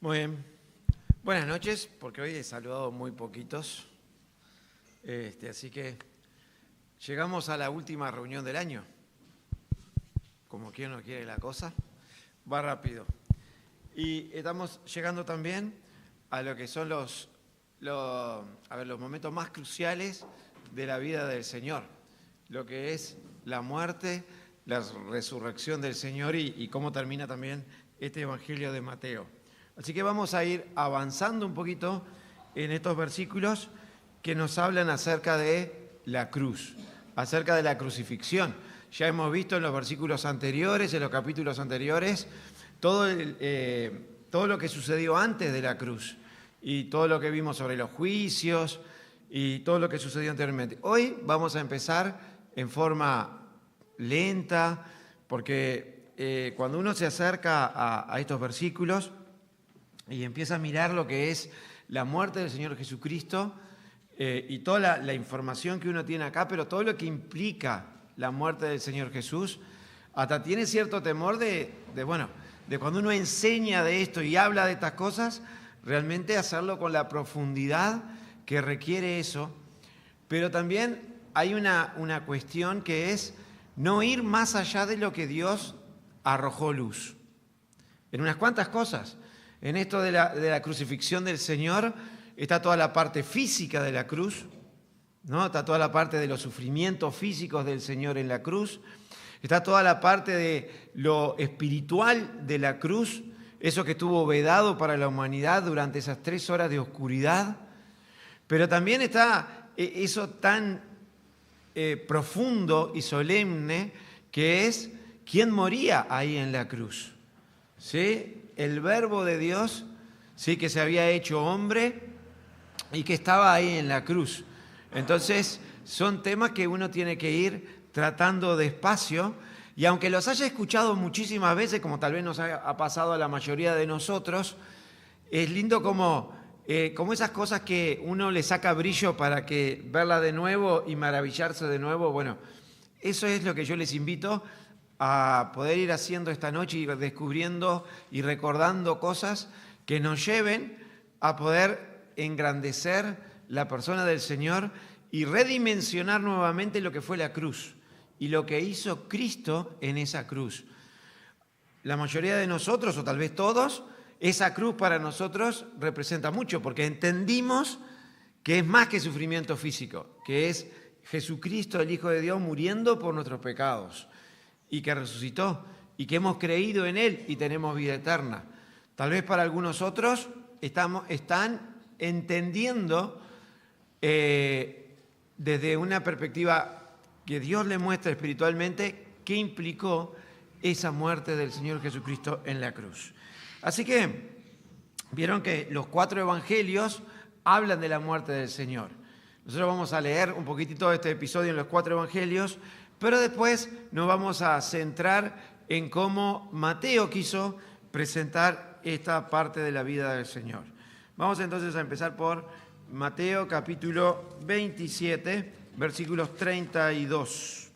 Muy bien. Buenas noches, porque hoy he saludado muy poquitos. Así que llegamos a la última reunión del año. Como quien no quiere la cosa, va rápido. Y estamos llegando también a lo que son los momentos más cruciales de la vida del Señor. Lo que es la muerte, la resurrección del Señor y cómo termina también este Evangelio de Mateo. Así que vamos a ir avanzando un poquito en estos versículos que nos hablan acerca de la cruz, acerca de la crucifixión. Ya hemos visto en los versículos anteriores, en los capítulos anteriores, todo lo que sucedió antes de la cruz y todo lo que vimos sobre los juicios y todo lo que sucedió anteriormente. Hoy vamos a empezar en forma lenta, porque cuando uno se acerca a estos versículos y empieza a mirar lo que es la muerte del Señor Jesucristo y toda la información que uno tiene acá, pero todo lo que implica la muerte del Señor Jesús, hasta tiene cierto temor de cuando uno enseña de esto y habla de estas cosas, realmente hacerlo con la profundidad que requiere eso. Pero también hay una cuestión que es no ir más allá de lo que Dios arrojó luz. En unas cuantas cosas. En esto de la crucifixión del Señor está toda la parte física de la cruz, ¿no? Está toda la parte de los sufrimientos físicos del Señor en la cruz. Está toda la parte de lo espiritual de la cruz, eso que estuvo vedado para la humanidad durante esas 3 horas de oscuridad. Pero también está eso tan profundo y solemne que es quién moría ahí en la cruz. ¿Sí? El Verbo de Dios, ¿sí? Que se había hecho hombre y que estaba ahí en la cruz. Entonces, son temas que uno tiene que ir tratando despacio, y aunque los haya escuchado muchísimas veces, como tal vez nos ha pasado a la mayoría de nosotros, es lindo como esas cosas que uno le saca brillo para que verla de nuevo y maravillarse de nuevo. Bueno, eso es lo que yo les invito a poder ir haciendo esta noche y descubriendo y recordando cosas que nos lleven a poder engrandecer la persona del Señor y redimensionar nuevamente lo que fue la cruz y lo que hizo Cristo en esa cruz. La mayoría de nosotros, o tal vez todos, esa cruz para nosotros representa mucho, porque entendimos que es más que sufrimiento físico, que es Jesucristo, el Hijo de Dios, muriendo por nuestros pecados y que resucitó y que hemos creído en Él y tenemos vida eterna. Tal vez para algunos otros están entendiendo desde una perspectiva que Dios le muestra espiritualmente qué implicó esa muerte del Señor Jesucristo en la cruz. Así que vieron que los 4 evangelios hablan de la muerte del Señor. Nosotros vamos a leer un poquitito de este episodio en los 4 evangelios, pero después nos vamos a centrar en cómo Mateo quiso presentar esta parte de la vida del Señor. Vamos entonces a empezar por Mateo capítulo 27, versículos 32.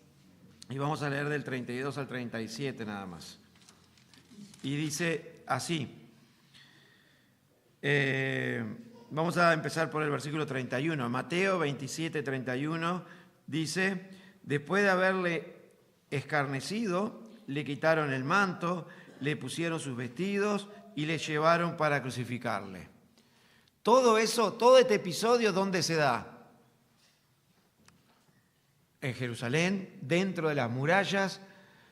Y vamos a leer del 32 al 37 nada más. Y dice así. Vamos a empezar por el versículo 31. Mateo 27, 31 dice: después de haberle escarnecido, le quitaron el manto, le pusieron sus vestidos y le llevaron para crucificarle. Todo eso, todo este episodio, ¿dónde se da? En Jerusalén, dentro de las murallas,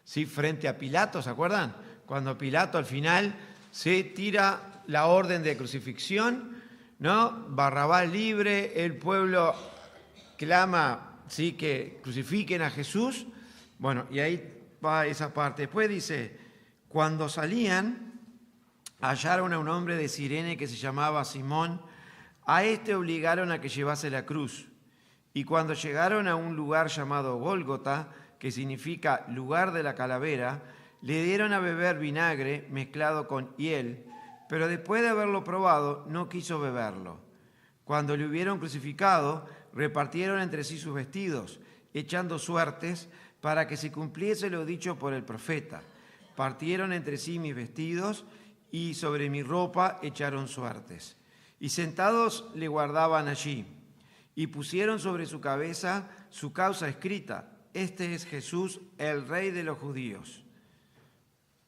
¿sí? Frente a Pilato, ¿se acuerdan? Cuando Pilato al final se tira la orden de crucifixión, ¿no? Barrabás libre, el pueblo clama, ¿sí? Que crucifiquen a Jesús. Bueno, y ahí va esa parte. Después dice: cuando salían, hallaron a un hombre de Cirene que se llamaba Simón. A este obligaron a que llevase la cruz. Y cuando llegaron a un lugar llamado Gólgota, que significa lugar de la calavera, le dieron a beber vinagre mezclado con hiel, pero después de haberlo probado, no quiso beberlo. Cuando le hubieron crucificado, repartieron entre sí sus vestidos, echando suertes para que se cumpliese lo dicho por el profeta. Partieron entre sí mis vestidos y sobre mi ropa echaron suertes. Y sentados le guardaban allí, y pusieron sobre su cabeza su causa escrita: este es Jesús, el Rey de los judíos.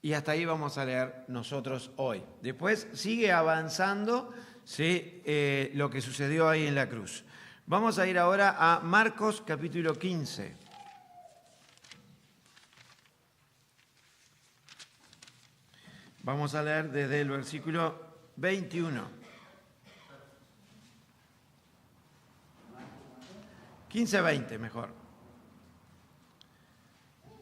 Y hasta ahí vamos a leer nosotros hoy. Después sigue avanzando, ¿sí?, lo que sucedió ahí en la cruz. Vamos a ir ahora a Marcos capítulo 15. Vamos a leer desde el versículo 21. 15-20 mejor.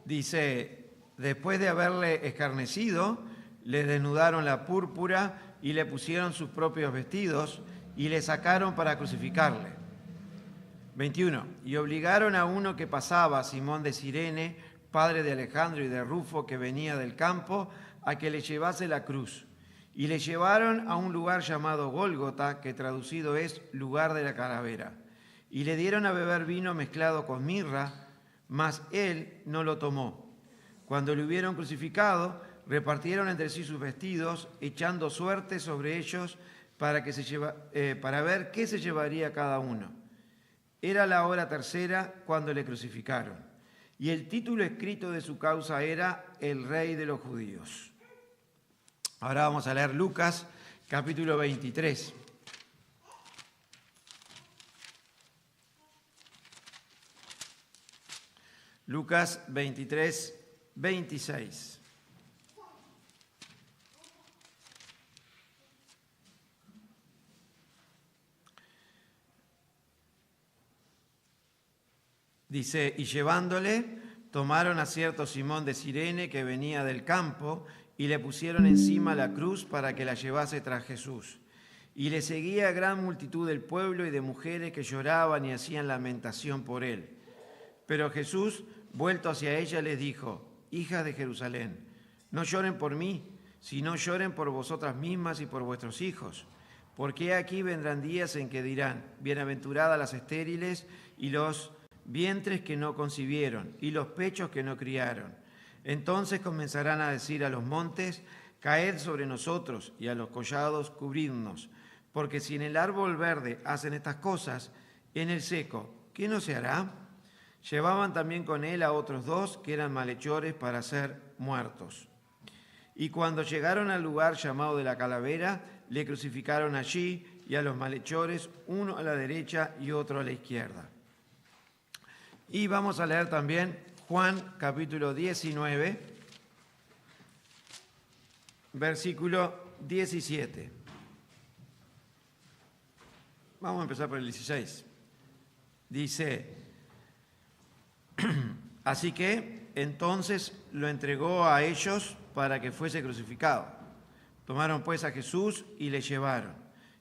Dice: después de haberle escarnecido, le desnudaron la púrpura y le pusieron sus propios vestidos y le sacaron para crucificarle. 21. Y obligaron a uno que pasaba, Simón de Cirene, padre de Alejandro y de Rufo, que venía del campo, a que le llevase la cruz. Y le llevaron a un lugar llamado Gólgota, que traducido es lugar de la calavera. Y le dieron a beber vino mezclado con mirra, mas él no lo tomó. Cuando le hubieron crucificado, repartieron entre sí sus vestidos, echando suerte sobre ellos para ver qué se llevaría cada uno. Era la hora tercera cuando le crucificaron. Y el título escrito de su causa era El Rey de los Judíos. Ahora vamos a leer Lucas, capítulo 23. Lucas 23, 26. Dice: y llevándole, tomaron a cierto Simón de Cirene que venía del campo y le pusieron encima la cruz para que la llevase tras Jesús. Y le seguía gran multitud del pueblo y de mujeres que lloraban y hacían lamentación por él. Pero Jesús, vuelto hacia ella, les dijo: hijas de Jerusalén, no lloren por mí, sino lloren por vosotras mismas y por vuestros hijos. Porque aquí vendrán días en que dirán: bienaventuradas las estériles y los vientres que no concibieron y los pechos que no criaron. Entonces comenzarán a decir a los montes: caed sobre nosotros, y a los collados: cubridnos. Porque si en el árbol verde hacen estas cosas, en el seco, ¿qué no se hará? Llevaban también con él a otros dos que eran malhechores para ser muertos. Y cuando llegaron al lugar llamado de la calavera, le crucificaron allí, y a los malhechores, uno a la derecha y otro a la izquierda. Y vamos a leer también Juan capítulo 19, versículo 17. Vamos a empezar por el 16. Dice: así que entonces lo entregó a ellos para que fuese crucificado. Tomaron pues a Jesús y le llevaron.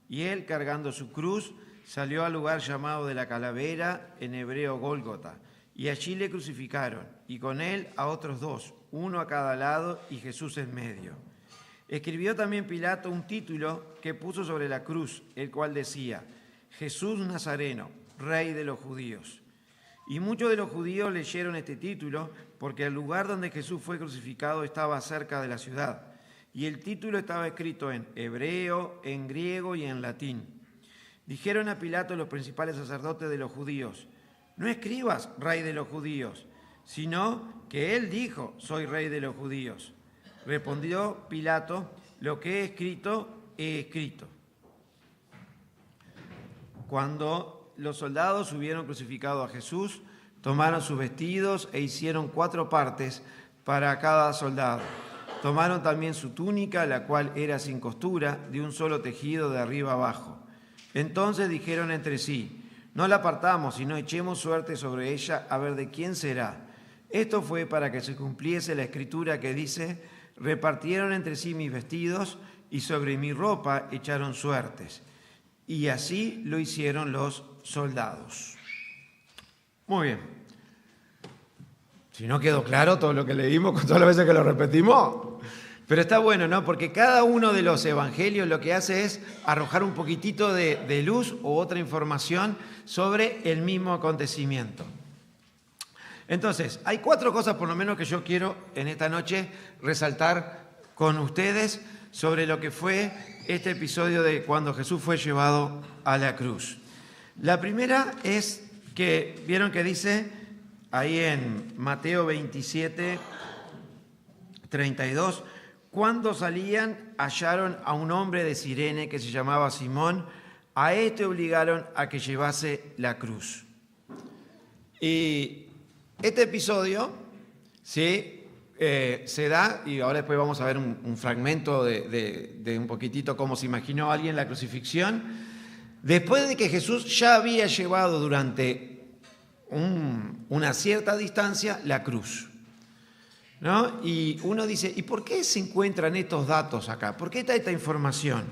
Y él, cargando su cruz, salió al lugar llamado de la calavera, en hebreo Gólgota, y allí le crucificaron, y con él a otros dos, uno a cada lado y Jesús en medio. Escribió también Pilato un título que puso sobre la cruz, el cual decía: Jesús Nazareno, Rey de los Judíos. Y muchos de los judíos leyeron este título, porque el lugar donde Jesús fue crucificado estaba cerca de la ciudad, y el título estaba escrito en hebreo, en griego y en latín. Dijeron a Pilato los principales sacerdotes de los judíos: no escribas Rey de los judíos, sino que él dijo: soy Rey de los judíos. Respondió Pilato: lo que he escrito, he escrito. Cuando los soldados hubieron crucificado a Jesús, tomaron sus vestidos e hicieron 4 partes para cada soldado. Tomaron también su túnica, la cual era sin costura, de un solo tejido de arriba abajo. Entonces dijeron entre sí: no la partamos, sino echemos suerte sobre ella, a ver de quién será. Esto fue para que se cumpliese la escritura que dice: repartieron entre sí mis vestidos, y sobre mi ropa echaron suertes. Y así lo hicieron los soldados. Muy bien. Si no quedó claro todo lo que leímos con todas las veces que lo repetimos. Pero está bueno, ¿no? Porque cada uno de los evangelios lo que hace es arrojar un poquitito de luz o otra información sobre el mismo acontecimiento. Entonces, hay 4 cosas por lo menos que yo quiero en esta noche resaltar con ustedes sobre lo que fue este episodio de cuando Jesús fue llevado a la cruz. La primera es que, vieron que dice ahí en Mateo 27, 32, cuando salían hallaron a un hombre de Cirene que se llamaba Simón, a este obligaron a que llevase la cruz. Y este episodio, ¿sí? Se da, y ahora después vamos a ver un fragmento de un poquitito cómo se imaginó alguien la crucifixión, después de que Jesús ya había llevado durante una cierta distancia la cruz, ¿no? Y uno dice, ¿y por qué se encuentran estos datos acá? ¿Por qué está esta información?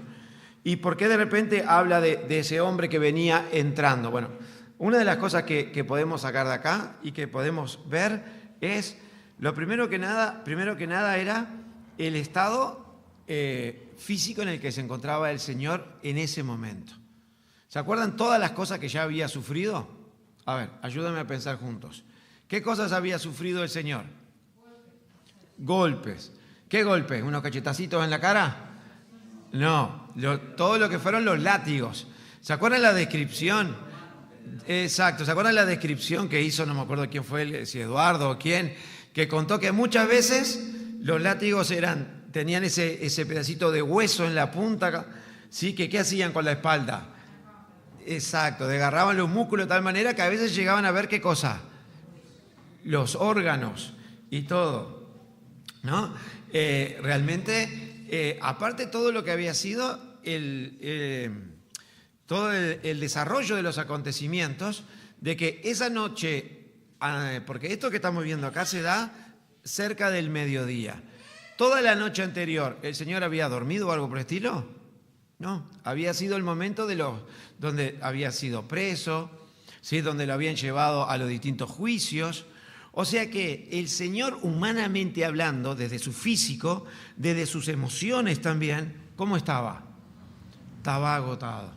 ¿Y por qué de repente habla de ese hombre que venía entrando? Bueno, una de las cosas que podemos sacar de acá y que podemos ver es... Lo primero que nada era el estado físico en el que se encontraba el Señor en ese momento. ¿Se acuerdan todas las cosas que ya había sufrido? A ver, ayúdame a pensar juntos. ¿Qué cosas había sufrido el Señor? Golpes. ¿Qué golpes? ¿Unos cachetacitos en la cara? No, todo lo que fueron los látigos. ¿Se acuerdan la descripción? Exacto, ¿se acuerdan la descripción que hizo, no me acuerdo quién fue, si Eduardo o quién, que contó que muchas veces los látigos tenían ese pedacito de hueso en la punta, ¿sí? ¿Qué hacían con la espalda? Exacto, desgarraban los músculos de tal manera que a veces llegaban a ver qué cosa, los órganos y todo, ¿no? Realmente, aparte todo lo que había sido todo el desarrollo de los acontecimientos, de que esa noche... Porque esto que estamos viendo acá se da cerca del mediodía. ¿Toda la noche anterior el Señor había dormido o algo por el estilo? No, había sido el momento donde había sido preso, ¿sí? Donde lo habían llevado a los distintos juicios. O sea que el Señor, humanamente hablando, desde su físico, desde sus emociones también, ¿cómo estaba? Estaba agotado.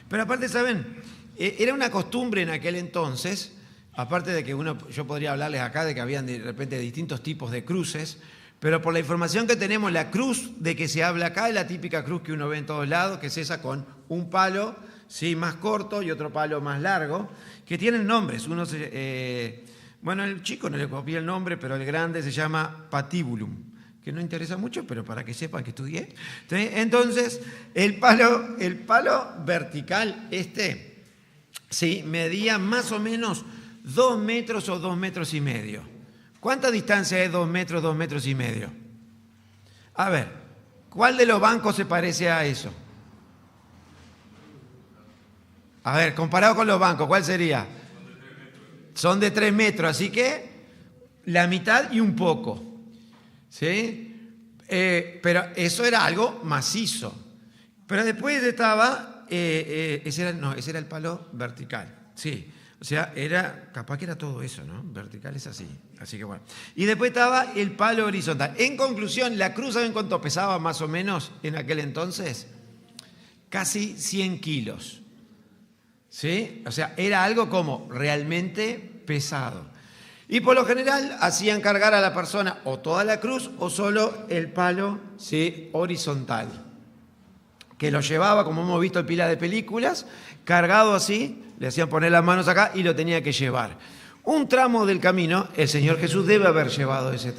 Pero aparte, ¿saben? Era una costumbre en aquel entonces... Aparte de que yo podría hablarles acá de que habían de repente distintos tipos de cruces, pero por la información que tenemos, la cruz de que se habla acá es la típica cruz que uno ve en todos lados, que es esa con un palo, sí, más corto y otro palo más largo, que tienen nombres. Bueno, el chico no le copié el nombre, pero el grande se llama patibulum, que no interesa mucho, pero para que sepan que estudié. Entonces, el palo vertical sí, medía más o menos 2 metros o 2 metros y medio. ¿Cuánta distancia es 2 metros, 2 metros y medio? A ver, ¿cuál de los bancos se parece a eso? A ver, comparado con los bancos, ¿cuál sería? Son de 3 metros, así que la mitad y un poco. ¿Sí? Pero eso era algo macizo. Pero después estaba, ese era el palo vertical. Sí. O sea, capaz que era todo eso, ¿no? Vertical es así. Así que bueno. Y después estaba el palo horizontal. En conclusión, la cruz, ¿saben cuánto pesaba más o menos en aquel entonces? Casi 100 kilos. ¿Sí? O sea, era algo como realmente pesado. Y por lo general hacían cargar a la persona o toda la cruz o solo el palo, ¿sí? Horizontal. Que lo llevaba, como hemos visto en pila de películas, cargado así. Le hacían poner las manos acá y lo tenía que llevar. Un tramo del camino, el Señor Jesús debe haber llevado ese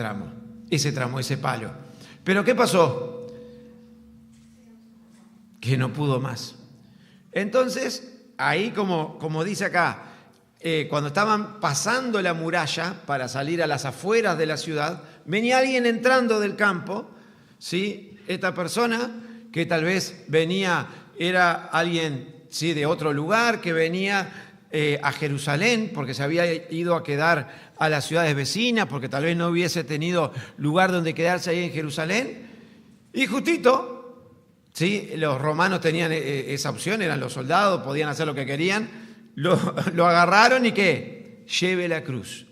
palo. ¿Pero qué pasó? Que no pudo más. Entonces, ahí como dice acá, cuando estaban pasando la muralla para salir a las afueras de la ciudad, venía alguien entrando del campo, ¿sí? Esta persona que tal vez era alguien... Sí, de otro lugar, que venía a Jerusalén, porque se había ido a quedar a las ciudades vecinas, porque tal vez no hubiese tenido lugar donde quedarse ahí en Jerusalén. Y justito, ¿sí? Los romanos tenían esa opción, eran los soldados, podían hacer lo que querían, lo agarraron y ¿qué? Lleve la cruz.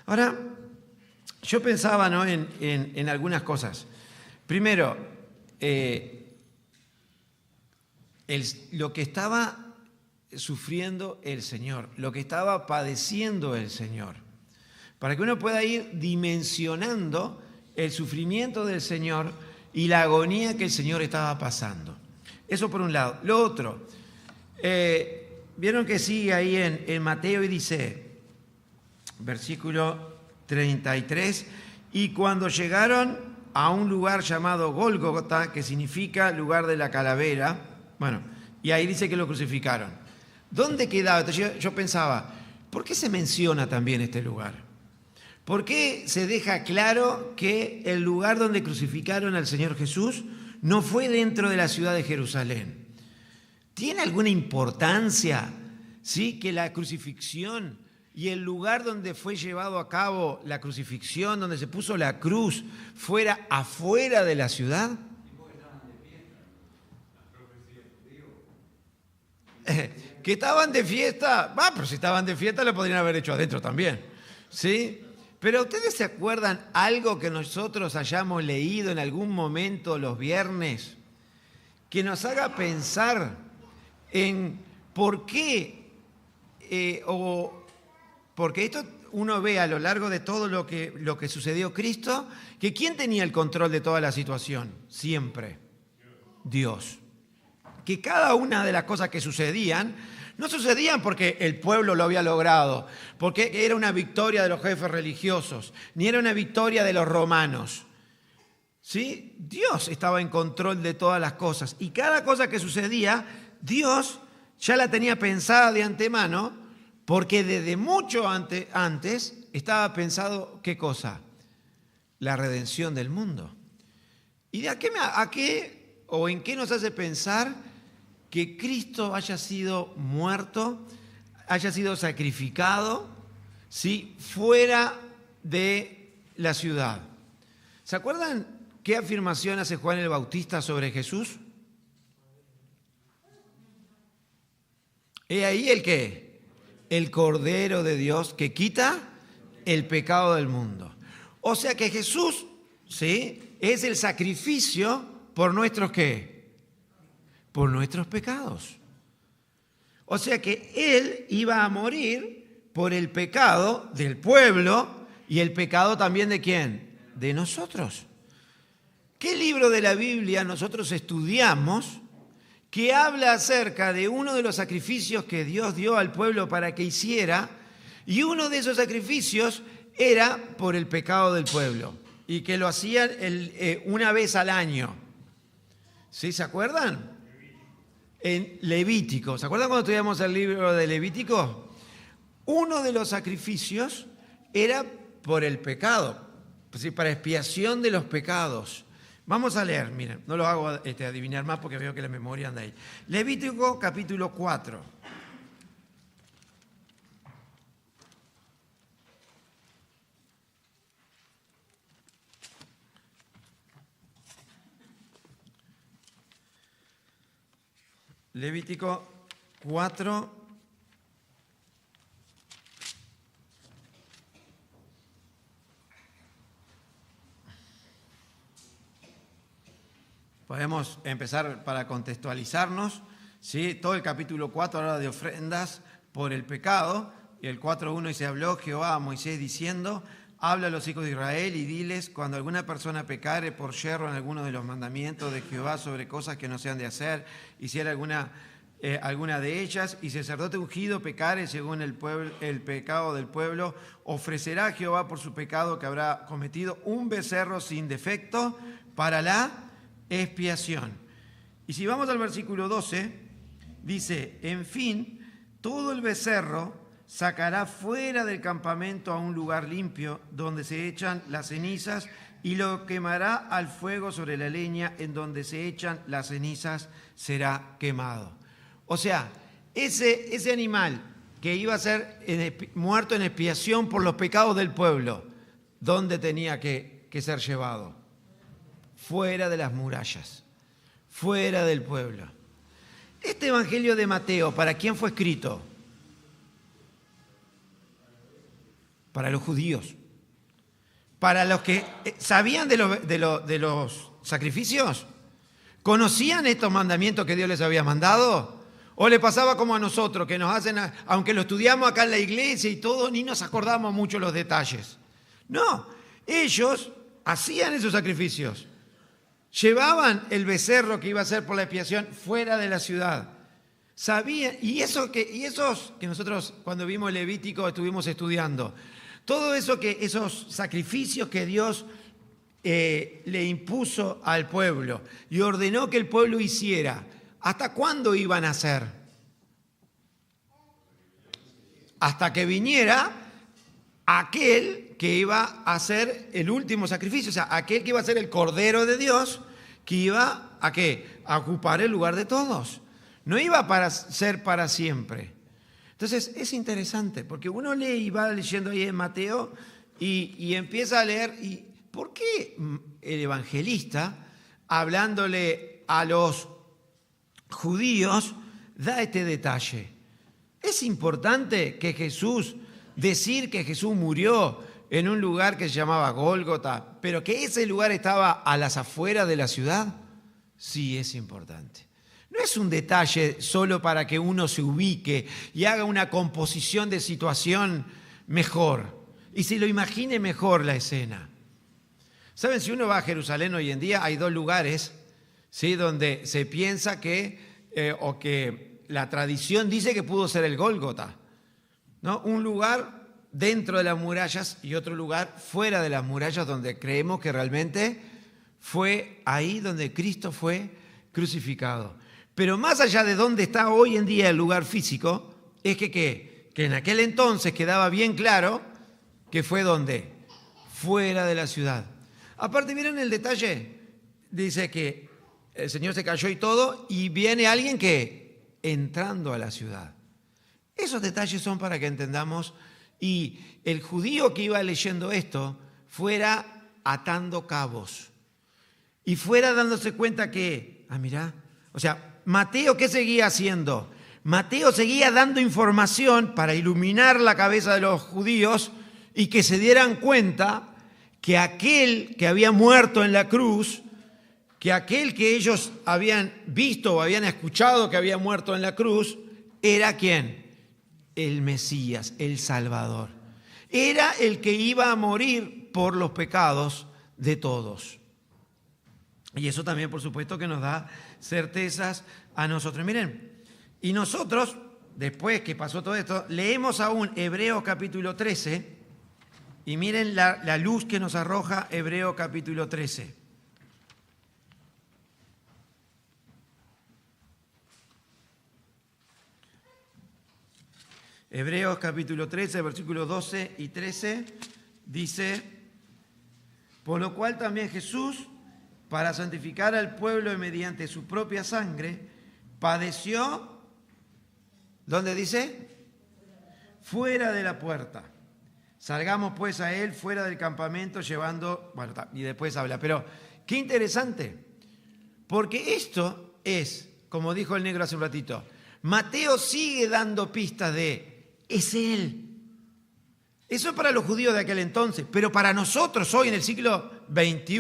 Ahora, yo pensaba, ¿no? en algunas cosas. Primero, lo que estaba sufriendo el Señor, lo que estaba padeciendo el Señor, para que uno pueda ir dimensionando el sufrimiento del Señor y la agonía que el Señor estaba pasando. Eso por un lado. Lo otro, vieron que sigue ahí en Mateo y dice, versículo 33, y cuando llegaron a un lugar llamado Gólgota, que significa lugar de la calavera, bueno, y ahí dice que lo crucificaron. ¿Dónde quedaba? Entonces yo pensaba, ¿por qué se menciona también este lugar? ¿Por qué se deja claro que el lugar donde crucificaron al Señor Jesús no fue dentro de la ciudad de Jerusalén? ¿Tiene alguna importancia, sí, que la crucifixión y el lugar donde fue llevado a cabo la crucifixión, donde se puso la cruz, fuera afuera de la ciudad? ¿Que estaban de fiesta? Pero si estaban de fiesta lo podrían haber hecho adentro también, ¿sí? Pero ¿ustedes se acuerdan algo que nosotros hayamos leído en algún momento los viernes que nos haga pensar en por qué, porque esto uno ve a lo largo de todo lo que sucedió Cristo, que ¿quién tenía el control de toda la situación? Siempre. Dios. Que cada una de las cosas que sucedían, no sucedían porque el pueblo lo había logrado, porque era una victoria de los jefes religiosos, ni era una victoria de los romanos. ¿Sí? Dios estaba en control de todas las cosas. Y cada cosa que sucedía, Dios ya la tenía pensada de antemano, porque desde mucho antes estaba pensado, ¿qué cosa? La redención del mundo. ¿Y de a qué o en qué nos hace pensar que Cristo haya sido muerto, haya sido sacrificado, ¿sí?, fuera de la ciudad? ¿Se acuerdan qué afirmación hace Juan el Bautista sobre Jesús? ¿He ahí el qué? El Cordero de Dios que quita el pecado del mundo. O sea que Jesús, ¿sí?, es el sacrificio por nuestros ¿qué? Por nuestros pecados. O sea que Él iba a morir por el pecado del pueblo y el pecado también ¿de quién? De nosotros. ¿Qué libro de la Biblia nosotros estudiamos que habla acerca de uno de los sacrificios que Dios dio al pueblo para que hiciera? Y uno de esos sacrificios era por el pecado del pueblo y que lo hacían una vez al año. ¿Sí? ¿Se acuerdan? En Levítico. ¿Se acuerdan cuando estudiamos el libro de Levítico? Uno de los sacrificios era por el pecado, ¿sí?, para expiación de los pecados. Vamos a leer, miren, no lo hago adivinar más porque veo que la memoria anda ahí. Levítico capítulo 4. Levítico 4. Podemos empezar para contextualizarnos, ¿sí? Todo el capítulo 4 habla de ofrendas por el pecado, y el 4.1 dice, habló Jehová a Moisés diciendo, habla a los hijos de Israel y diles, cuando alguna persona pecare por yerro en alguno de los mandamientos de Jehová sobre cosas que no se han de hacer, hiciera alguna de ellas, y sacerdote ungido pecare según el pecado del pueblo, ofrecerá a Jehová por su pecado que habrá cometido un becerro sin defecto para la expiación. Y si vamos al versículo 12, dice, en fin, todo el becerro sacará fuera del campamento a un lugar limpio donde se echan las cenizas y lo quemará al fuego sobre la leña en donde se echan las cenizas será quemado. O sea, ese animal que iba a ser muerto en expiación por los pecados del pueblo, ¿dónde tenía que ser llevado? Fuera de las murallas, fuera del pueblo. Este Evangelio de Mateo, ¿para quién fue escrito? Para los judíos. Para los que sabían de los sacrificios. ¿Conocían estos mandamientos que Dios les había mandado? ¿O le pasaba como a nosotros, que nos hacen, aunque lo estudiamos acá en la iglesia y todo, ni nos acordamos mucho los detalles? No, ellos hacían esos sacrificios. Llevaban el becerro que iba a ser por la expiación fuera de la ciudad. Sabían, y esos que nosotros cuando vimos Levítico estuvimos estudiando, todo eso esos sacrificios que Dios le impuso al pueblo y ordenó que el pueblo hiciera, ¿hasta cuándo iban a hacer? Hasta que viniera aquel que iba a hacer el último sacrificio, o sea, aquel que iba a ser el Cordero de Dios, que iba ¿a qué? A ocupar el lugar de todos. No iba a ser para siempre. Entonces es interesante, porque uno lee y va leyendo ahí en Mateo y empieza a leer, y ¿por qué el evangelista, hablándole a los judíos, da este detalle? Es importante que decir que Jesús murió en un lugar que se llamaba Gólgota, pero que ese lugar estaba a las afueras de la ciudad. Sí, es importante. No es un detalle solo para que uno se ubique y haga una composición de situación mejor y se lo imagine mejor la escena. ¿Saben? Si uno va a Jerusalén hoy en día, hay dos lugares, ¿sí?, donde se piensa que la tradición dice que pudo ser el Gólgota, ¿no? Un lugar dentro de las murallas y otro lugar fuera de las murallas, donde creemos que realmente fue ahí donde Cristo fue crucificado. Pero más allá de dónde está hoy en día el lugar físico, es que en aquel entonces quedaba bien claro que fue ¿dónde? Fuera de la ciudad. Aparte, miren el detalle, dice que el Señor se cayó y todo, y viene alguien que entrando a la ciudad. Esos detalles son para que entendamos, y el judío que iba leyendo esto fuera atando cabos y fuera dándose cuenta que, mirá, o sea, Mateo, ¿qué seguía haciendo? Mateo seguía dando información para iluminar la cabeza de los judíos y que se dieran cuenta que aquel que había muerto en la cruz, que aquel que ellos habían visto o habían escuchado que había muerto en la cruz, era ¿quién? El Mesías, el Salvador. Era el que iba a morir por los pecados de todos. Y eso también, por supuesto, que nos da certezas a nosotros. Miren, y nosotros, después que pasó todo esto, leemos aún Hebreos capítulo 13, y miren la luz que nos arroja Hebreos capítulo 13. Hebreos capítulo 13, versículos 12 y 13, dice: por lo cual también Jesús, para santificar al pueblo y mediante su propia sangre, padeció, ¿dónde dice? Fuera de la puerta. Salgamos pues a él fuera del campamento llevando, bueno, y después habla, pero qué interesante, porque esto es, como dijo el negro hace un ratito, Mateo sigue dando pistas es él. Eso es para los judíos de aquel entonces, pero para nosotros hoy en el siglo XXI,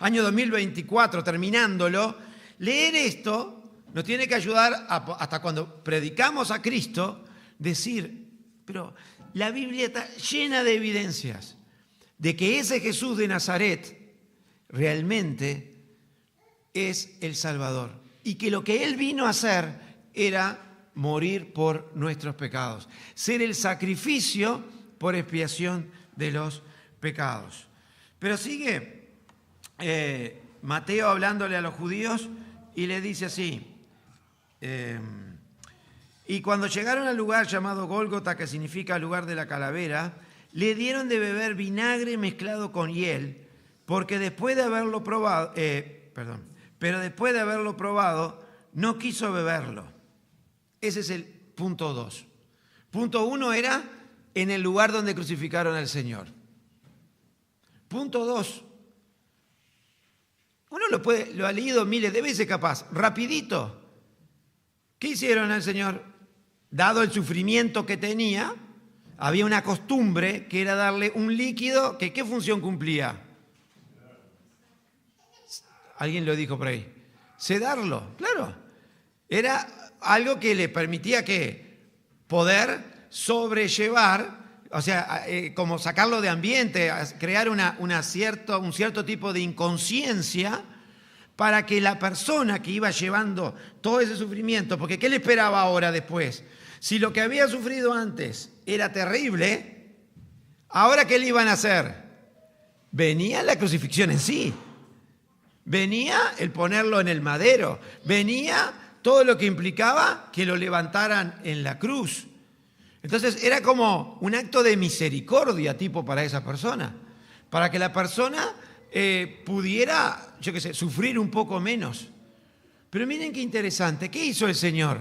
año 2024, terminándolo, leer esto nos tiene que ayudar hasta cuando predicamos a Cristo, decir, pero la Biblia está llena de evidencias de que ese Jesús de Nazaret realmente es el Salvador y que lo que Él vino a hacer era morir por nuestros pecados, ser el sacrificio por expiación de los pecados. Pero sigue Mateo hablándole a los judíos y le dice así: y cuando llegaron al lugar llamado Gólgota, que significa lugar de la calavera, le dieron de beber vinagre mezclado con hiel, porque después de haberlo probado, pero después de haberlo probado, no quiso beberlo. Ese es el punto 2. Punto 1 era en el lugar donde crucificaron al Señor. Punto 2. Uno lo ha leído miles de veces capaz, rapidito. ¿Qué hicieron al Señor? Dado el sufrimiento que tenía, había una costumbre que era darle un líquido que ¿qué función cumplía? Alguien lo dijo por ahí. Sedarlo, claro. Era algo que le permitía que poder sobrellevar, o sea, como sacarlo de ambiente, crear un cierto tipo de inconsciencia para que la persona que iba llevando todo ese sufrimiento, porque ¿qué le esperaba ahora después? Si lo que había sufrido antes era terrible, ¿ahora qué le iban a hacer? Venía la crucifixión en sí, venía el ponerlo en el madero, venía todo lo que implicaba que lo levantaran en la cruz. Entonces era como un acto de misericordia tipo para esa persona, para que la persona pudiera, yo qué sé, sufrir un poco menos. Pero miren qué interesante, ¿qué hizo el Señor?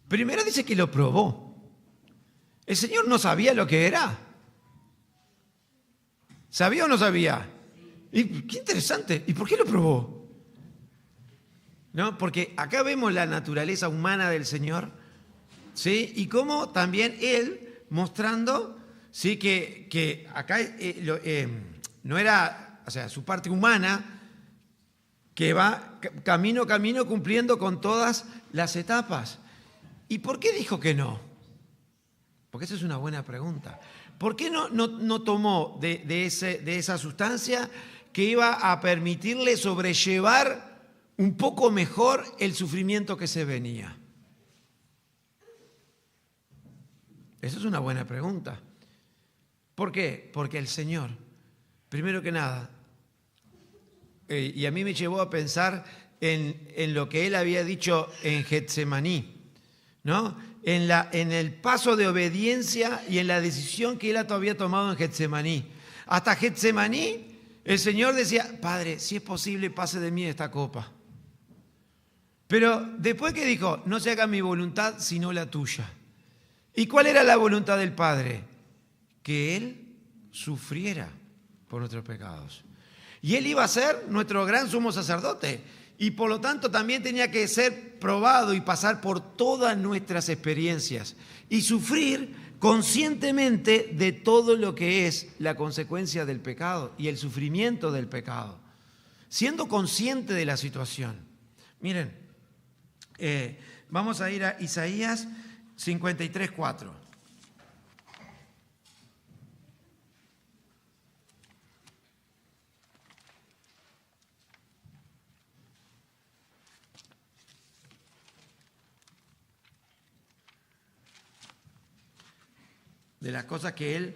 Primero dice que lo probó. El Señor no sabía lo que era. ¿Sabía o no sabía? Y qué interesante, ¿y por qué lo probó? ¿No? Porque acá vemos la naturaleza humana del Señor, ¿sí? Y cómo también Él mostrando, ¿sí? que acá no era, o sea, su parte humana, que va camino a camino cumpliendo con todas las etapas. ¿Y por qué dijo que no? Porque esa es una buena pregunta. ¿Por qué no tomó de esa sustancia que iba a permitirle sobrellevar un poco mejor el sufrimiento que se venía? Esa es una buena pregunta. ¿Por qué? Porque el Señor, primero que nada, y a mí me llevó a pensar en lo que Él había dicho en Getsemaní, ¿no? En el paso de obediencia y en la decisión que Él había tomado en Getsemaní. Hasta Getsemaní, el Señor decía, Padre, si es posible, pase de mí esta copa. Pero después que dijo, no se haga mi voluntad sino la tuya. ¿Y cuál era la voluntad del Padre? Que Él sufriera por nuestros pecados. Y Él iba a ser nuestro gran sumo sacerdote. Y por lo tanto también tenía que ser probado y pasar por todas nuestras experiencias. Y sufrir conscientemente de todo lo que es la consecuencia del pecado y el sufrimiento del pecado. Siendo consciente de la situación. Miren, vamos a ir a Isaías 53:4. De las cosas que Él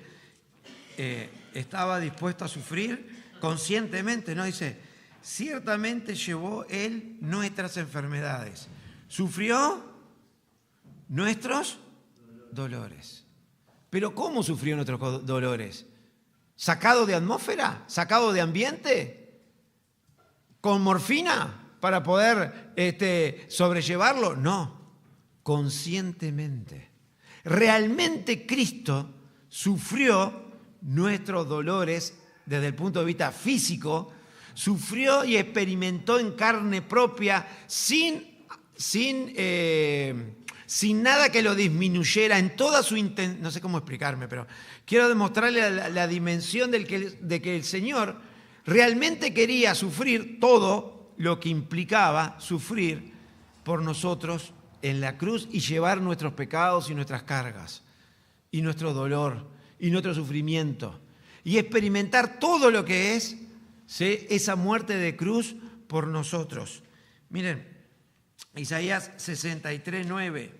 estaba dispuesto a sufrir conscientemente, ¿no? Dice, ciertamente llevó Él nuestras enfermedades, sufrió nuestros dolores. ¿Pero cómo sufrió nuestros dolores? ¿Sacado de atmósfera? ¿Sacado de ambiente? ¿Con morfina para poder sobrellevarlo? No, conscientemente. Realmente Cristo sufrió nuestros dolores desde el punto de vista físico, sufrió y experimentó en carne propia sin nada que lo disminuyera en toda su intención. No sé cómo explicarme, pero quiero demostrarle la dimensión de que el Señor realmente quería sufrir todo lo que implicaba sufrir por nosotros en la cruz y llevar nuestros pecados y nuestras cargas y nuestro dolor y nuestro sufrimiento y experimentar todo lo que es, ¿sí?, esa muerte de cruz por nosotros. Miren, Isaías 63:9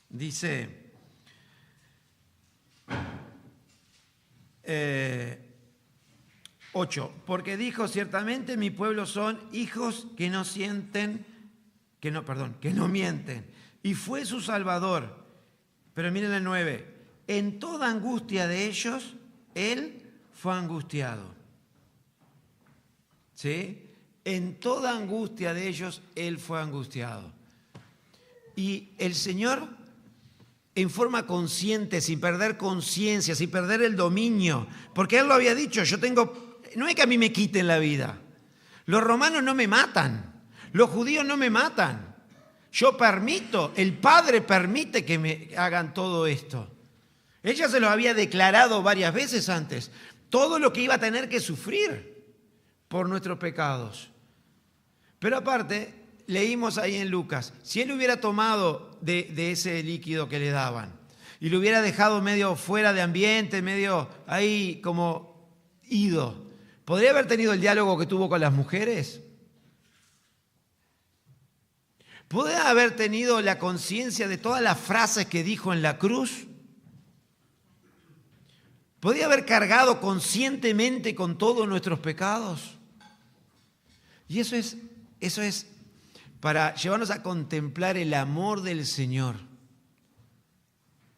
dice, 8, porque dijo ciertamente mi pueblo son hijos que no mienten, y fue su salvador. Pero miren el 9, en toda angustia de ellos, Él fue angustiado. ¿Sí? En toda angustia de ellos, Él fue angustiado. Y el Señor, en forma consciente, sin perder conciencia, sin perder el dominio, porque Él lo había dicho, no es que a mí me quiten la vida. Los romanos no me matan, los judíos no me matan. Yo permito, el Padre permite que me hagan todo esto. Ella se lo había declarado varias veces antes, todo lo que iba a tener que sufrir por nuestros pecados. Pero aparte, leímos ahí en Lucas, si Él hubiera tomado de ese líquido que le daban y lo hubiera dejado medio fuera de ambiente, medio ahí como ido, ¿podría haber tenido el diálogo que tuvo con las mujeres? ¿Podría haber tenido la conciencia de todas las frases que dijo en la cruz? ¿Podría haber cargado conscientemente con todos nuestros pecados? Y eso es para llevarnos a contemplar el amor del Señor.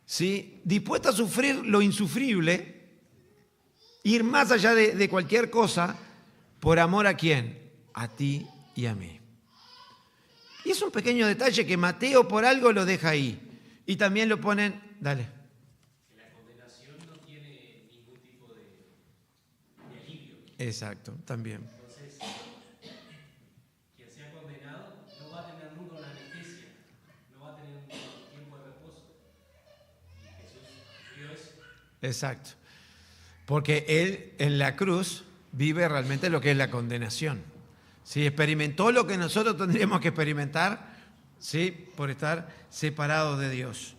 ¿Sí? Dispuesto a sufrir lo insufrible, ir más allá de cualquier cosa, ¿por amor a quién? A ti y a mí. Y es un pequeño detalle que Mateo por algo lo deja ahí. Y también lo ponen, dale. Que la condenación no tiene ningún tipo de alivio. Exacto, también. Entonces, quien sea condenado no va a tener nunca una anestesia, no va a tener un tiempo de reposo. Y Jesús sufrió eso. Exacto. Porque Él en la cruz vive realmente lo que es la condenación. ¿Sí? Experimentó lo que nosotros tendríamos que experimentar, ¿sí? Por estar separados de Dios.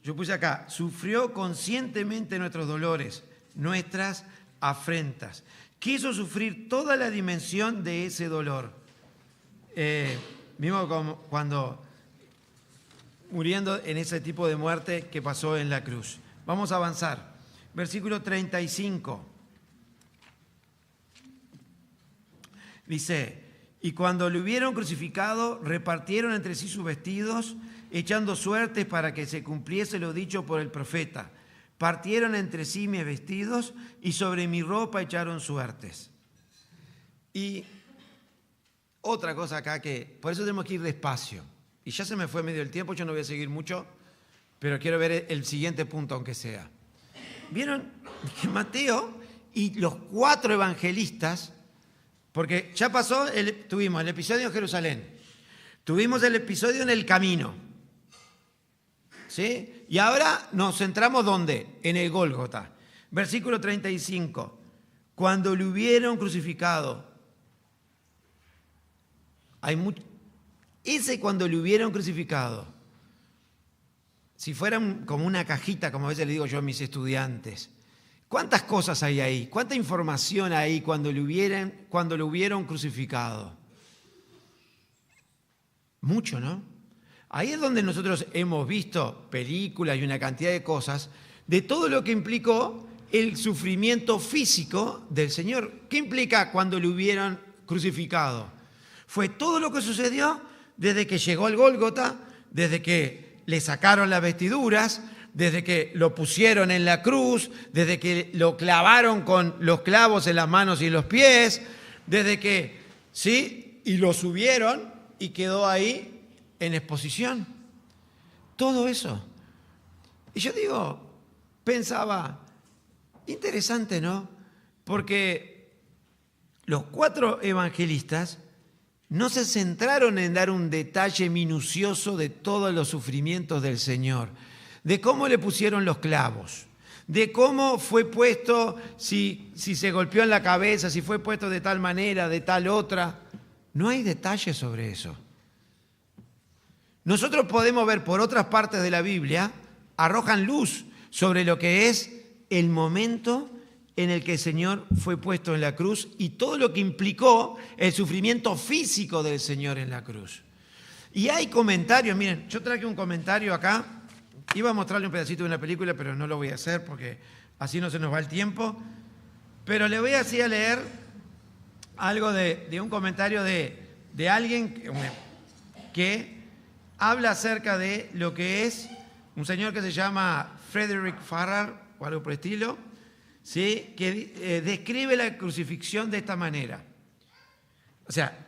Yo puse acá, sufrió conscientemente nuestros dolores, nuestras afrentas. Quiso sufrir toda la dimensión de ese dolor. Mismo como cuando muriendo en ese tipo de muerte que pasó en la cruz. Vamos a avanzar. Versículo 35. Dice, y cuando le hubieron crucificado, repartieron entre sí sus vestidos, echando suertes para que se cumpliese lo dicho por el profeta. Partieron entre sí mis vestidos y sobre mi ropa echaron suertes. Y otra cosa acá que, por eso tenemos que ir despacio. Y ya se me fue medio el tiempo, yo no voy a seguir mucho, pero quiero ver el siguiente punto, aunque sea. Vieron que Mateo y los 4 evangelistas, porque ya pasó, tuvimos el episodio en Jerusalén, tuvimos el episodio en el camino, ¿sí? Y ahora nos centramos ¿dónde? En el Gólgota. Versículo 35. Cuando lo hubieron crucificado, ese cuando lo hubieron crucificado, si fuera como una cajita, como a veces le digo yo a mis estudiantes, ¿cuántas cosas hay ahí? ¿Cuánta información hay cuando lo hubieron crucificado? Mucho, ¿no? Ahí es donde nosotros hemos visto películas y una cantidad de cosas de todo lo que implicó el sufrimiento físico del Señor. ¿Qué implica cuando lo hubieron crucificado? Fue todo lo que sucedió desde que llegó al Gólgota, desde que le sacaron las vestiduras, desde que lo pusieron en la cruz, desde que lo clavaron con los clavos en las manos y en los pies, desde que, ¿sí? Y lo subieron y quedó ahí en exposición. Todo eso. Y yo pensaba, interesante, ¿no? Porque los 4 evangelistas no se centraron en dar un detalle minucioso de todos los sufrimientos del Señor, de cómo le pusieron los clavos, de cómo fue puesto, si se golpeó en la cabeza, si fue puesto de tal manera, de tal otra. No hay detalles sobre eso. Nosotros podemos ver por otras partes de la Biblia, arrojan luz sobre lo que es el momento en el que el Señor fue puesto en la cruz y todo lo que implicó el sufrimiento físico del Señor en la cruz. Y hay comentarios, miren, yo traje un comentario acá, iba a mostrarle un pedacito de una película, pero no lo voy a hacer porque así no se nos va el tiempo, pero le voy así a leer algo de un comentario de alguien que habla acerca de lo que es un señor que se llama Frederick Farrar o algo por el estilo, ¿sí? Que describe la crucifixión de esta manera. O sea,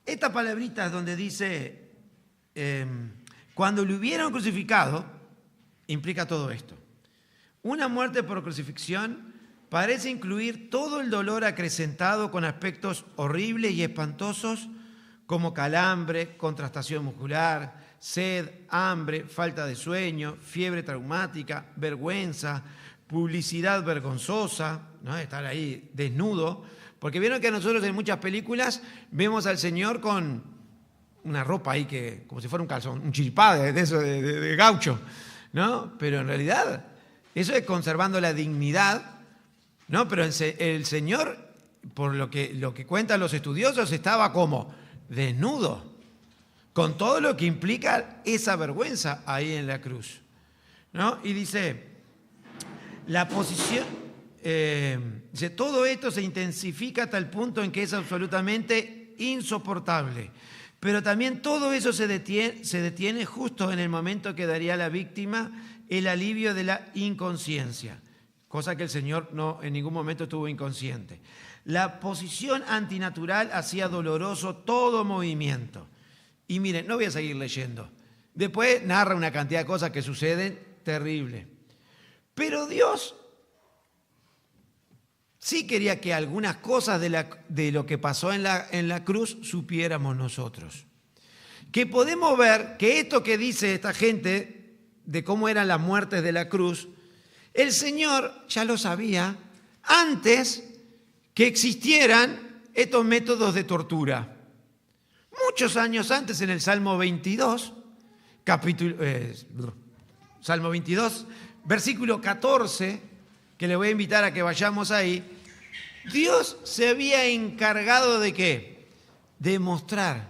esta palabrita donde dice, cuando lo hubieron crucificado, implica todo esto. Una muerte por crucifixión parece incluir todo el dolor acrecentado con aspectos horribles y espantosos como calambre, contractación muscular, sed, hambre, falta de sueño, fiebre traumática, vergüenza, publicidad vergonzosa, ¿no? Estar ahí desnudo, porque vieron que nosotros en muchas películas vemos al Señor con una ropa ahí que, como si fuera un calzón, un chiripá de eso, de gaucho, ¿no? Pero en realidad, eso es conservando la dignidad, ¿no? Pero el Señor, por lo que cuentan los estudiosos, estaba como desnudo, con todo lo que implica esa vergüenza ahí en la cruz, ¿no? Y dice, la posición, dice, todo esto se intensifica hasta el punto en que es absolutamente insoportable. Pero también todo eso se detiene justo en el momento que daría a la víctima el alivio de la inconsciencia, cosa que el Señor no en ningún momento estuvo inconsciente. La posición antinatural hacía doloroso todo movimiento. Y miren, no voy a seguir leyendo. Después narra una cantidad de cosas que suceden terrible. Pero Dios sí quería que algunas cosas de lo que pasó en la cruz supiéramos nosotros. Que podemos ver que esto que dice esta gente de cómo eran las muertes de la cruz, el Señor ya lo sabía antes que existieran estos métodos de tortura. Muchos años antes, en el Salmo 22, Salmo 22, versículo 14, que le voy a invitar a que vayamos ahí, Dios se había encargado de ¿qué? De mostrar,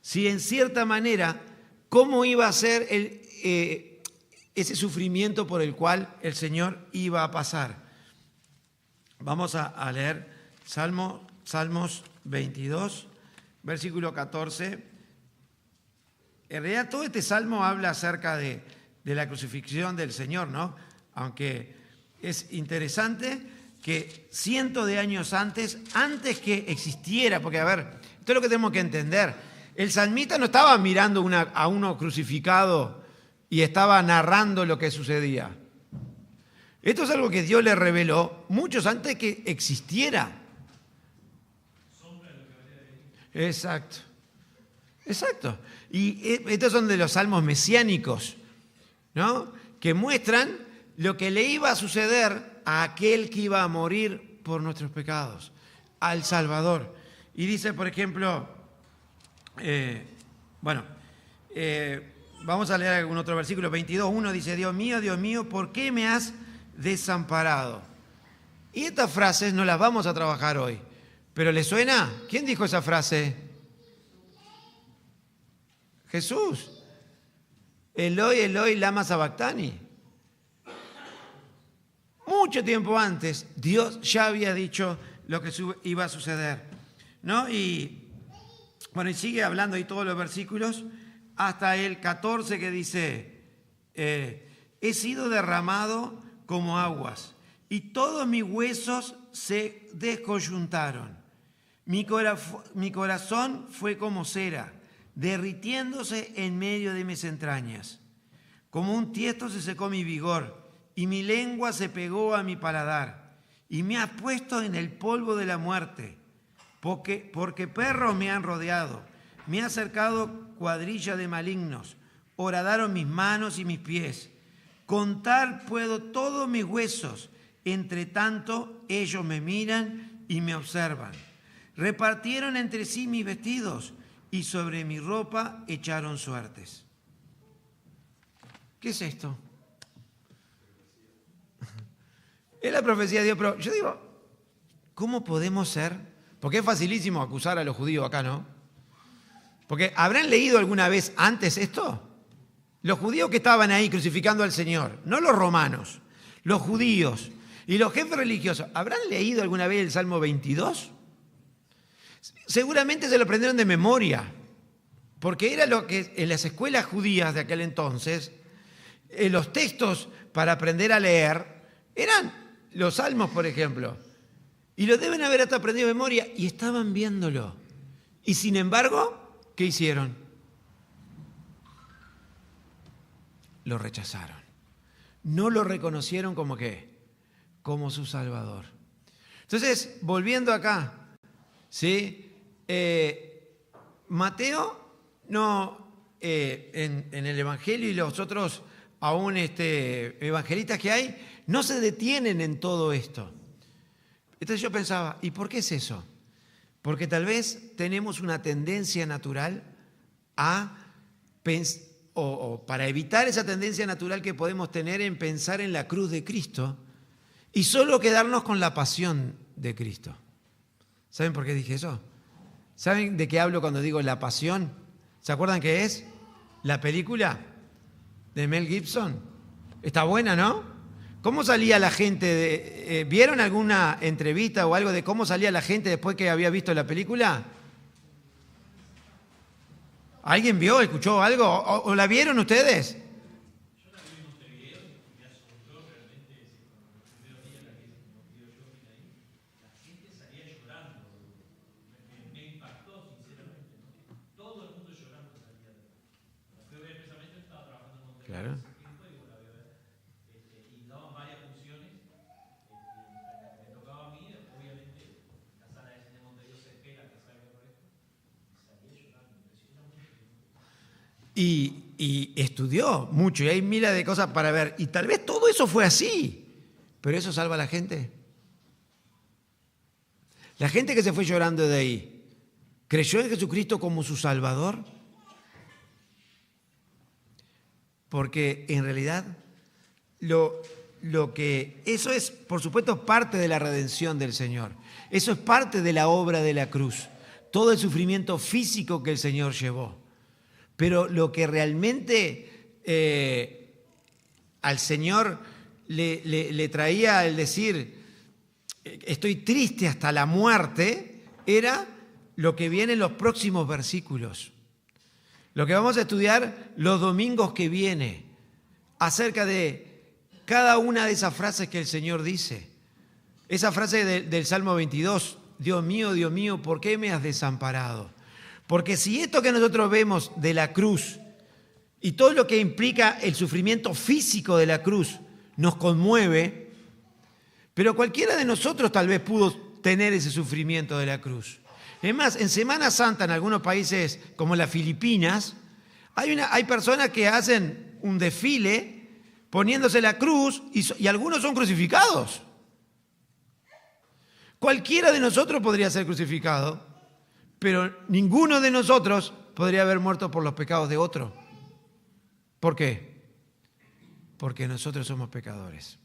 si en cierta manera, cómo iba a ser ese sufrimiento por el cual el Señor iba a pasar. Vamos a leer Salmos 22, versículo 14. En realidad todo este salmo habla acerca de la crucifixión del Señor, ¿no? Aunque es interesante que cientos de años antes que existiera, porque a ver, esto es lo que tenemos que entender, el salmista no estaba mirando a uno crucificado y estaba narrando lo que sucedía. Esto es algo que Dios le reveló muchos antes que existiera. Exacto. Exacto. Y estos son de los salmos mesiánicos, ¿no? Que muestran lo que le iba a suceder a aquel que iba a morir por nuestros pecados, al Salvador. Y dice, por ejemplo, vamos a leer algún otro versículo, 22:1 dice, Dios mío, ¿por qué me has desamparado? Y estas frases no las vamos a trabajar hoy. ¿Pero le suena? ¿Quién dijo esa frase? Jesús. Eloi, Eloi, lama sabactani. Mucho tiempo antes, Dios ya había dicho lo que iba a suceder, ¿no? Y bueno, y sigue hablando ahí todos los versículos, hasta el 14 que dice, he sido derramado como aguas, y todos mis huesos se descoyuntaron. Mi corazón fue como cera, derritiéndose en medio de mis entrañas. Como un tiesto se secó mi vigor, y mi lengua se pegó a mi paladar, y me has puesto en el polvo de la muerte, porque perros me han rodeado, me ha cercado cuadrilla de malignos, horadaron mis manos y mis pies. Contar puedo todos mis huesos, entre tanto ellos me miran y me observan. Repartieron entre sí mis vestidos, y sobre mi ropa echaron suertes. ¿Qué es esto? Es la profecía de Dios, pero yo digo, ¿cómo podemos ser? Porque es facilísimo acusar a los judíos acá, ¿no? Porque ¿habrán leído alguna vez antes esto? Los judíos que estaban ahí crucificando al Señor, no los romanos, los judíos y los jefes religiosos, ¿habrán leído alguna vez el Salmo 22? Seguramente se lo aprendieron de memoria, porque era lo que en las escuelas judías de aquel entonces, los textos para aprender a leer eran los salmos, por ejemplo, y lo deben haber hasta aprendido de memoria, y estaban viéndolo. Y sin embargo, ¿qué hicieron? Lo rechazaron. No lo reconocieron como ¿qué? Como su Salvador. Entonces, volviendo acá, ¿sí? Mateo no, en el Evangelio y los otros aún evangelistas que hay, no se detienen en todo esto. Entonces yo pensaba, ¿y por qué es eso? Porque tal vez tenemos una tendencia natural o para evitar esa tendencia natural que podemos tener en pensar en la cruz de Cristo y solo quedarnos con la pasión de Cristo. ¿Saben por qué dije eso? ¿Saben de qué hablo cuando digo la pasión? ¿Se acuerdan qué es? La película de Mel Gibson. Está buena, ¿no? ¿Cómo salía la gente? ¿Vieron alguna entrevista o algo de cómo salía la gente después que había visto la película? ¿Alguien vio, escuchó algo? ¿O la vieron ustedes? Yo la vi en Montevideo y me asombró realmente los primeros días que nos dio shopping ahí. La gente salía llorando. Me impactó, sinceramente, ¿no? Todo el mundo llorando salía de ahí. La fui a ver precisamente, estaba trabajando en Montevideo. Claro. Y daban varias funciones. Me tocaba a mí, obviamente, la sala de cine de Montevideo se espera que salga por esto. Salía llorando, me impresiona mucho. Y estudió mucho y hay miles de cosas para ver. Y tal vez todo eso fue así, pero eso salva a la gente. La gente que se fue llorando de ahí, ¿creyó en Jesucristo como su Salvador? Porque en realidad lo que eso es, por supuesto, parte de la redención del Señor. Eso es parte de la obra de la cruz. Todo el sufrimiento físico que el Señor llevó. Pero lo que realmente al Señor le traía el decir, estoy triste hasta la muerte, era lo que viene en los próximos versículos. Lo que vamos a estudiar los domingos que viene, acerca de cada una de esas frases que el Señor dice. Esa frase del Salmo 22, Dios mío, ¿por qué me has desamparado? Porque si esto que nosotros vemos de la cruz y todo lo que implica el sufrimiento físico de la cruz nos conmueve, pero cualquiera de nosotros tal vez pudo tener ese sufrimiento de la cruz. Es más, en Semana Santa en algunos países como las Filipinas, hay personas que hacen un desfile poniéndose la cruz y algunos son crucificados. Cualquiera de nosotros podría ser crucificado, pero ninguno de nosotros podría haber muerto por los pecados de otro. ¿Por qué? Porque nosotros somos pecadores,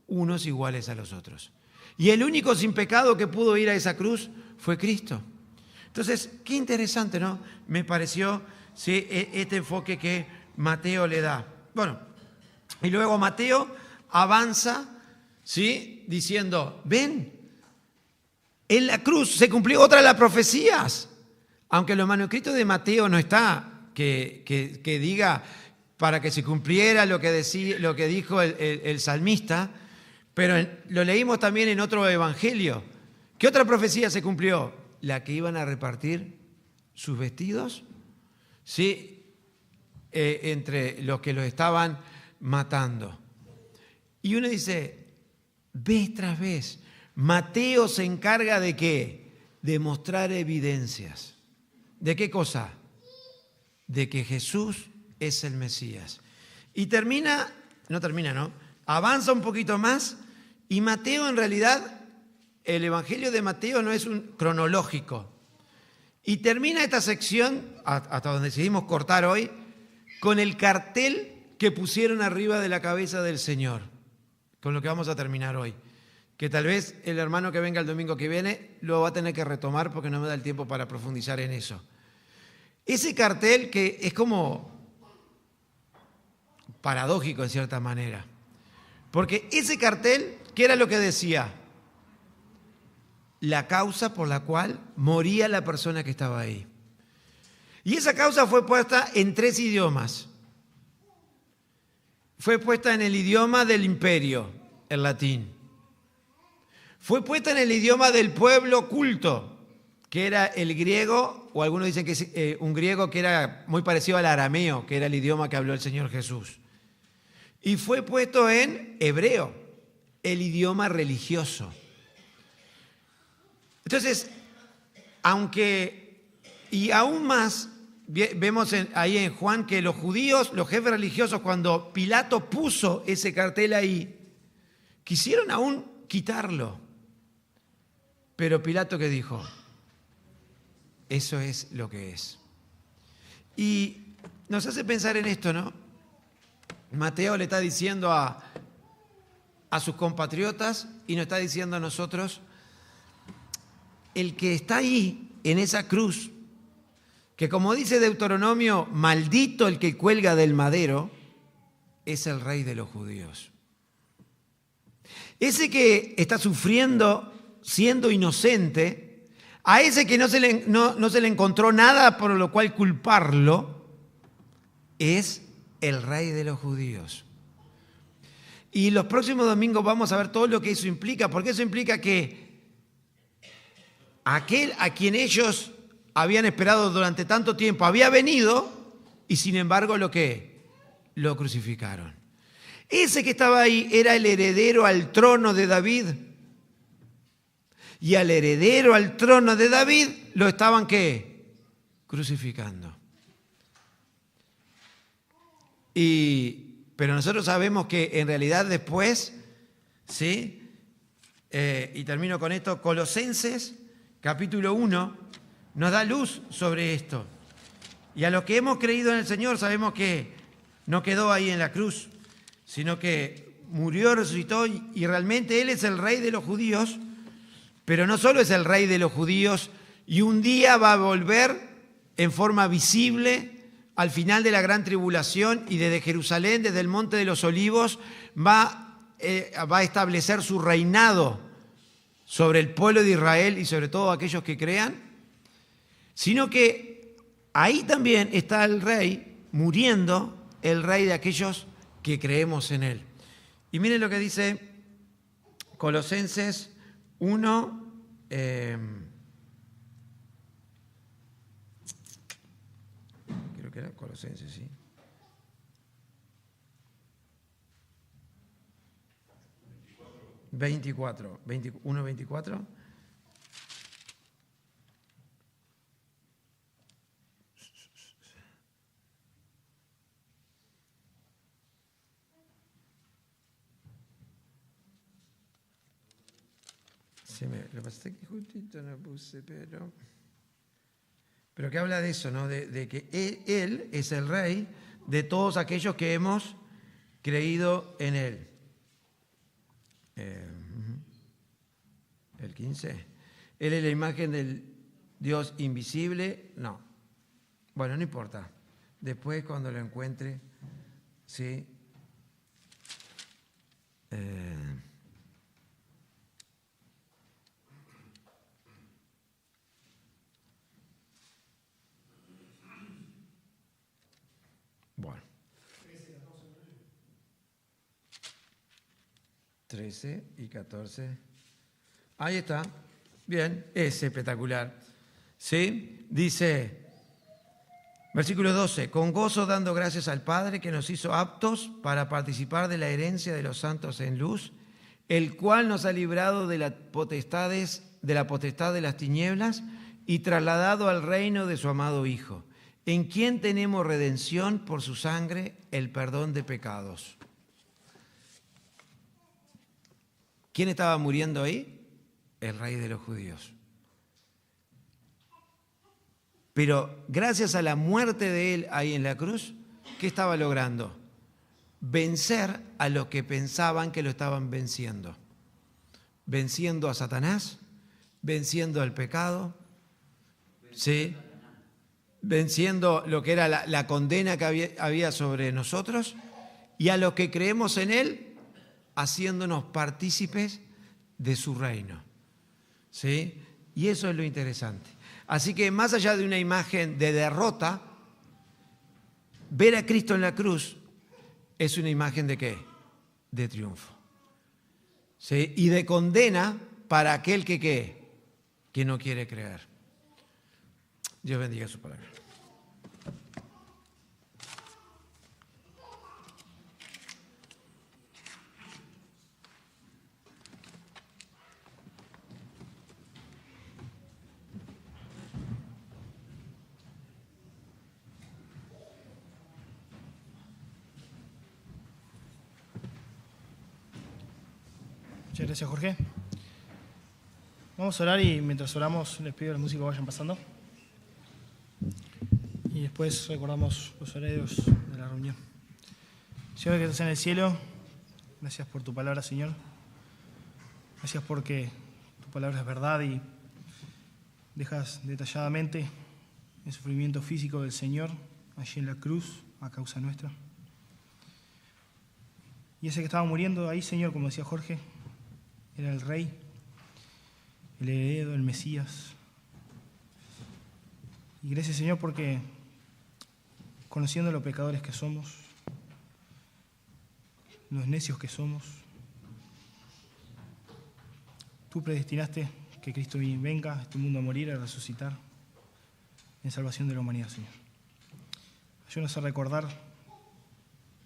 unos iguales a los otros. Y el único sin pecado que pudo ir a esa cruz fue Cristo. Entonces, qué interesante, ¿no? Me pareció, sí, este enfoque que Mateo le da. Bueno, y luego Mateo avanza, ¿sí? Diciendo, ven, en la cruz se cumplió otra de las profecías. Aunque en los manuscritos de Mateo no está que diga para que se cumpliera lo que dijo el salmista, pero lo leímos también en otro evangelio. ¿Qué otra profecía se cumplió? La que iban a repartir sus vestidos, ¿sí? Entre los que los estaban matando. Y uno dice, vez tras vez, Mateo se encarga de ¿qué? De mostrar evidencias. ¿De qué cosa? De que Jesús es el Mesías. Y avanza un poquito más y Mateo en realidad, el Evangelio de Mateo no es un cronológico. Y termina esta sección, hasta donde decidimos cortar hoy, con el cartel que pusieron arriba de la cabeza del Señor, con lo que vamos a terminar hoy. Que tal vez el hermano que venga el domingo que viene lo va a tener que retomar porque no me da el tiempo para profundizar en eso. Ese cartel que es como paradójico en cierta manera. Porque ese cartel, ¿qué era lo que decía? La causa por la cual moría la persona que estaba ahí. Y esa causa fue puesta en 3 idiomas. Fue puesta en el idioma del imperio, el latín. Fue puesta en el idioma del pueblo culto, que era el griego, o algunos dicen que es un griego que era muy parecido al arameo, que era el idioma que habló el Señor Jesús. Y fue puesto en hebreo, el idioma religioso. Entonces, y aún más, vemos ahí en Juan que los judíos, los jefes religiosos, cuando Pilato puso ese cartel ahí, quisieron aún quitarlo. Pero Pilato, ¿qué dijo? Eso es lo que es. Y nos hace pensar en esto, ¿no? Mateo le está diciendo a sus compatriotas y nos está diciendo a nosotros, el que está ahí en esa cruz, que como dice Deuteronomio, maldito el que cuelga del madero, es el Rey de los judíos. Ese que está sufriendo siendo inocente, a ese que no se le encontró nada por lo cual culparlo, es el Rey de los judíos. Y los próximos domingos vamos a ver todo lo que eso implica, porque eso implica que aquel a quien ellos habían esperado durante tanto tiempo había venido y sin embargo lo crucificaron. Ese que estaba ahí era el heredero al trono de David. Y al heredero al trono de David lo estaban ¿qué? Crucificando. Pero nosotros sabemos que en realidad después, ¿sí? Y termino con esto, Colosenses capítulo 1 nos da luz sobre esto. Y a los que hemos creído en el Señor sabemos que no quedó ahí en la cruz, sino que murió, resucitó y realmente Él es el Rey de los judíos, pero no solo es el Rey de los judíos y un día va a volver en forma visible al final de la gran tribulación y desde Jerusalén, desde el Monte de los Olivos, va a establecer su reinado sobre el pueblo de Israel y sobre todo aquellos que crean, sino que ahí también está el Rey muriendo, el Rey de aquellos que creemos en Él. Y miren lo que dice Colosenses 1, creo que era Colosenses, sí. 1:24. Lo pasé que justito no puse, pero que habla de eso, ¿no? De que Él es el Rey de todos aquellos que hemos creído en Él. El 15. Él es la imagen del Dios invisible. No. Bueno, no importa. Después cuando lo encuentre, sí. Bueno. 13 y 14. Ahí está. Bien, es espectacular. ¿Sí? Dice, versículo 12, con gozo dando gracias al Padre que nos hizo aptos para participar de la herencia de los santos en luz, el cual nos ha librado de la potestad de las tinieblas y trasladado al reino de su amado Hijo, en quien tenemos redención por su sangre, el perdón de pecados. ¿Quién estaba muriendo ahí? El Rey de los judíos. Pero gracias a la muerte de Él ahí en la cruz, ¿qué estaba logrando? Vencer a los que pensaban que lo estaban venciendo. Venciendo a Satanás, venciendo al pecado, ¿sí? Venciendo lo que era la condena que había sobre nosotros, y a los que creemos en Él, haciéndonos partícipes de su reino. ¿Sí? Y eso es lo interesante. Así que más allá de una imagen de derrota, ver a Cristo en la cruz es una imagen de ¿qué? De triunfo. ¿Sí? Y de condena para aquel que ¿qué? Que no quiere creer. Dios bendiga su palabra. Muchas gracias, Jorge. Vamos a orar y mientras oramos les pido a los músicos que vayan pasando. Y Y después recordamos los horarios de la reunión. Señor que estás en el cielo, gracias por tu palabra, Señor. Gracias porque tu palabra es verdad y dejas detalladamente el sufrimiento físico del Señor allí en la cruz a causa nuestra. Y ese que estaba muriendo ahí, Señor, como decía Jorge, era el Rey, el heredero, el Mesías. Y gracias, Señor, porque conociendo los pecadores que somos, los necios que somos, tú predestinaste que Cristo venga a este mundo a morir, a resucitar en salvación de la humanidad, Señor. Ayúdanos a recordar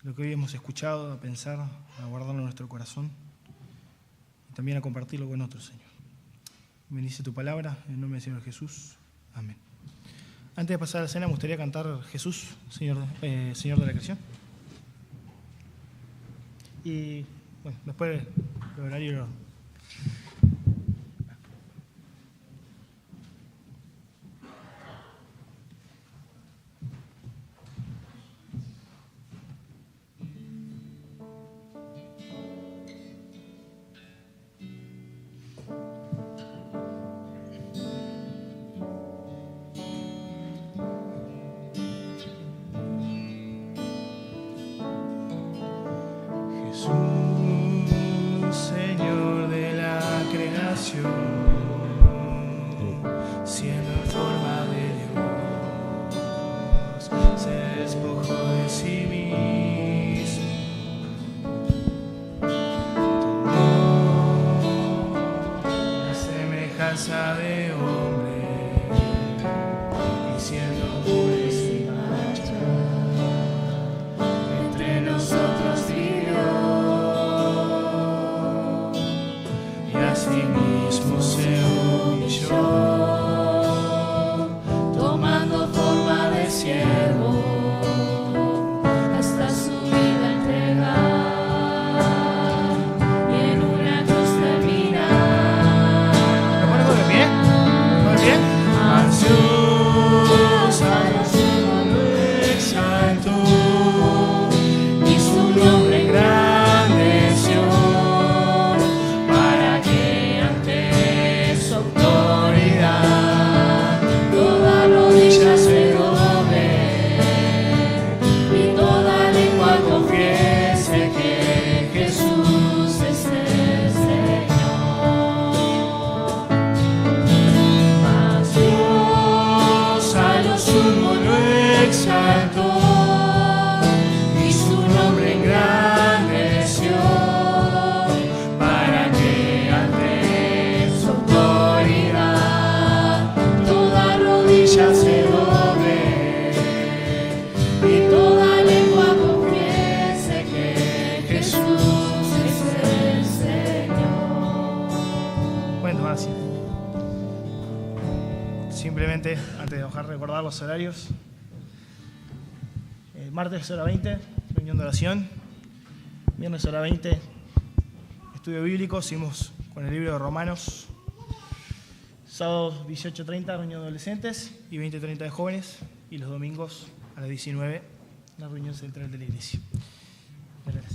lo que hoy hemos escuchado, a pensar, a guardarlo en nuestro corazón y también a compartirlo con otros, Señor. Bendice tu palabra, en el nombre del Señor Jesús. Amén. Antes de pasar a la cena, me gustaría cantar Jesús, Señor de la creación. Y bueno, después el horario Señor de la creación, siendo en forma de Dios, se despojó de sí mismo, tomó la semejanza de hombre y siendo hombre sin mancha, entre nosotros vivió. Asimismo se humilló, tomando forma de siervo, hasta su vida entregar, y en una cruz terminar. ¿Lo ponemos de pie? ¿Muy bien? Jesús a los cielos lo exaltó, y su nombre engrandeció. Simplemente, antes de dejar recordar los horarios, martes hora 20, reunión de oración, viernes hora 20, estudio bíblico, seguimos con el libro de Romanos, sábados 18:30, reunión de adolescentes y 20:30 de jóvenes, y los domingos a las 19, la reunión central de la iglesia. Gracias.